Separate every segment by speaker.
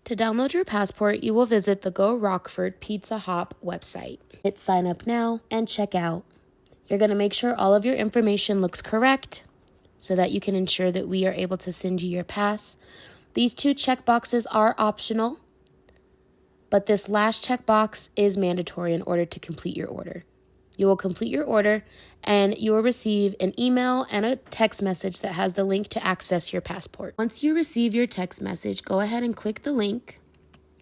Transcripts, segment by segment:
Speaker 1: To download your passport, you will visit the Go Rockford Pizza Hop website. Hit sign up now and check out. You're going to make sure all of your information looks correct so that you can ensure that we are able to send you your pass. These 2 checkboxes are optional, but this last checkbox is mandatory in order to complete your order. You will complete your order and you will receive an email and a text message that has the link to access your passport. Once you receive your text message, go ahead and click the link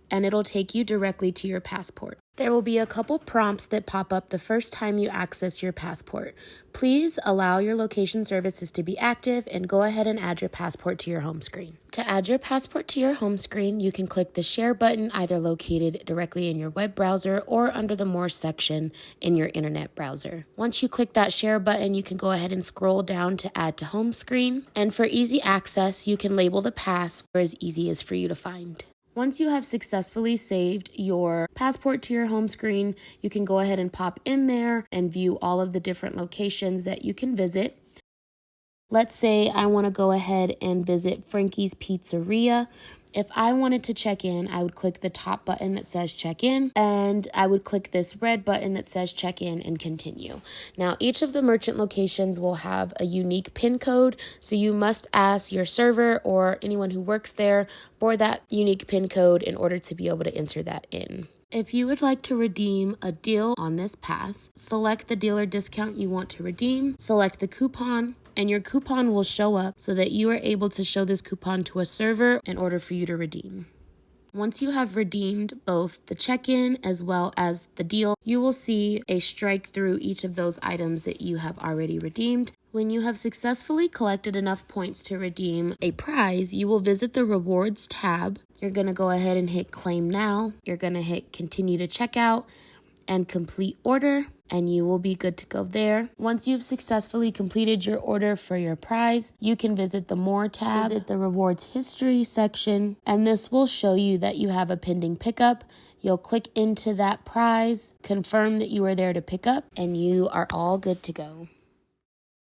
Speaker 1: and it'll take you directly to your passport. There will be a couple prompts that pop up the first time you access your passport. Please allow your location services to be active and go ahead and add your passport to your home screen. To add your passport to your home screen, you can click the share button either located directly in your web browser or under the More section in your internet browser. Once you click that share button, you can go ahead and scroll down to add to home screen. And for easy access, you can label the pass where as easy as for you to find. Once you have successfully saved your passport to your home screen, you can go ahead and pop in there and view all of the different locations that you can visit. Let's say I want to go ahead and visit Frankie's Pizzeria. If I wanted to check in, I would click the top button that says check in, and I would click this red button that says check in and continue. Now, each of the merchant locations will have a unique PIN code, so you must ask your server or anyone who works there for that unique PIN code in order to be able to enter that in. If you would like to redeem a deal on this pass, select the deal or discount you want to redeem, select the coupon, and your coupon will show up so that you are able to show this coupon to a server in order for you to redeem. Once you have redeemed both the check-in as well as the deal, you will see a strike through each of those items that you have already redeemed. When you have successfully collected enough points to redeem a prize, you will visit the Rewards tab. You're going to go ahead and hit Claim Now. You're going to hit Continue to Checkout and Complete Order, and you will be good to go there. Once you've successfully completed your order for your prize, you can visit the More tab, visit the Rewards History section, and this will show you that you have a pending pickup. You'll click into that prize, confirm that you are there to pick up, and you are all good to go.